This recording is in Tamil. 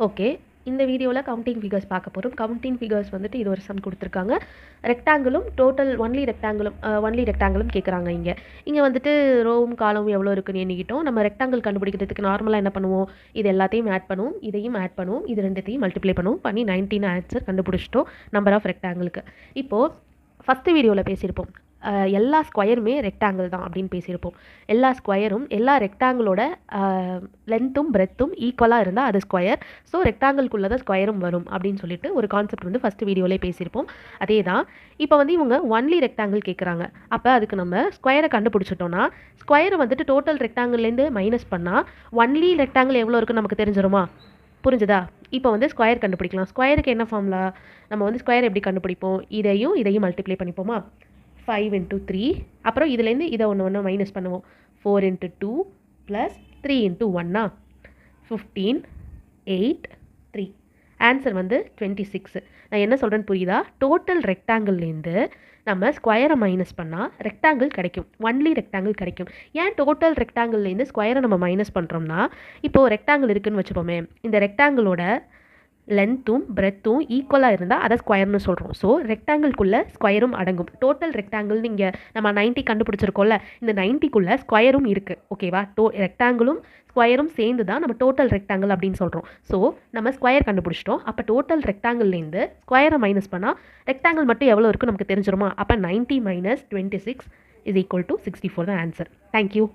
ஓகே. இந்த வீடியோவில் கவுண்டிங் ஃபிகர்ஸ் பார்க்க போகிறோம். கவுண்டிங் ஃபிகர்ஸ் வந்துட்டு இது ஒரு சம் கொடுத்துருக்காங்க. ரெக்டாங்கிளும் டோட்டல் ஒன்லி ரெக்டாங்கிளும் கேட்குறாங்க இங்கே. இங்கே வந்துட்டு ரோவும் காலமும் எவ்வளோ இருக்குன்னு எண்ணிக்கிட்டோம். நம்ம ரெக்டாங்கிள் கண்டுபிடிக்கிறதுக்கு நார்மலாக என்ன பண்ணுவோம், இது எல்லாத்தையும் ஆட் பண்ணுவோம், இதையும் ஆட் பண்ணுவோம், இது ரெண்டுத்தையும் மல்டிப்ளை பண்ணுவோம், பண்ணி 19 ஆன்சர் கண்டுபிடிச்சிட்டோம் நம்பர் ஆஃப் ரெக்டாங்கிளுக்கு. இப்போது ஃபஸ்ட்டு வீடியோவில் பேசியிருப்போம், எல்லா ஸ்கொயருமே ரெக்டாங்கிள் தான் அப்படின்னு பேசியிருப்போம். எல்லா ஸ்கொயரும் எல்லா ரெக்டாங்கிளோட லென்த்தும் பிரெத்தும் ஈக்குவலாக இருந்தால் அது ஸ்கொயர். ஸோ ரெக்டாங்கிள்குள்ளே தான் ஸ்கொயரும் வரும் அப்படின்னு சொல்லிட்டு ஒரு கான்செப்ட் வந்து ஃபஸ்ட்டு வீடியோவிலே பேசியிருப்போம். அதே தான் இப்போ வந்து இவங்க ஒன்லி ரெக்டாங்கிள் கேட்குறாங்க. அப்போ அதுக்கு நம்ம ஸ்கொயரை கண்டுபிடிச்சிட்டோன்னா ஸ்கொயரை வந்துட்டு டோட்டல் ரெக்டாங்கிள்லேருந்து மைனஸ் பண்ணால் ஒன்லி ரெக்டாங்கிள் எவ்வளோ இருக்குன்னு நமக்கு தெரிஞ்சிருமா? புரிஞ்சுதா? இப்போ வந்து ஸ்கொயர் கண்டுபிடிக்கலாம். ஸ்கொயருக்கு என்ன ஃபார்முலா? நம்ம வந்து ஸ்கொயர் எப்படி கண்டுபிடிப்போம்? இதையும் மல்டிப்ளை பண்ணிப்போமா? 5 × 3, அப்புறம் இதுலேருந்து இதை ஒன்று மைனஸ் பண்ணுவோம். 4 × 2 + 3 × 1 15, 8, 3. ஆன்சர் வந்து 26. நான் என்ன சொல்கிறேன்னு புரியுதா? டோட்டல் ரெக்டாங்கிள்லேருந்து நம்ம ஸ்கொயரை மைனஸ் பண்ணால் ரெக்டாங்கிள் கிடைக்கும், ஒன்லி ரெக்டாங்கிள் கிடைக்கும். ஏன் டோட்டல் ரெக்டாங்கிள்லேருந்து ஸ்கொயரை நம்ம மைனஸ் பண்ணுறோம்னா, இப்போது ரெக்டாங்கிள் இருக்குதுன்னு வச்சுப்போமே, இந்த ரெக்டாங்கிளோட லென்த்தும் பிரெத்தும் ஈக்குவலாக இருந்தால் அதை ஸ்கொயர்னு சொல்கிறோம். ஸோ ரெக்டாங்கிள்குள்ளே ஸ்கொயரும் அடங்கும். டோட்டல் ரெக்டாங்கிள்னு இங்கே நம்ம 90 கண்டுபிடிச்சிருக்கோம்ல, இந்த 90க்குள்ளே ஸ்கொயரும் இருக்குது. ஓகேவா? ரெக்டாங்கிளும் ஸ்கொயரும் சேர்ந்து தான் நம்ம டோட்டல் ரெக்டாங்கிள் அப்படின்னு சொல்கிறோம். ஸோ நம்ம ஸ்கொயர் கண்டுபிடிச்சிட்டோம். அப்போ டோட்டல் ரெக்டாங்கிள்லேருந்து ஸ்கொயரை மைனஸ் பண்ணால் ரெக்டாங்கிள் மட்டும் எவ்வளோ இருக்குன்னு நமக்கு தெரிஞ்சிருமா? அப்போ 90 - 26 = 64 தான் ஆன்சர். தேங்க்யூ.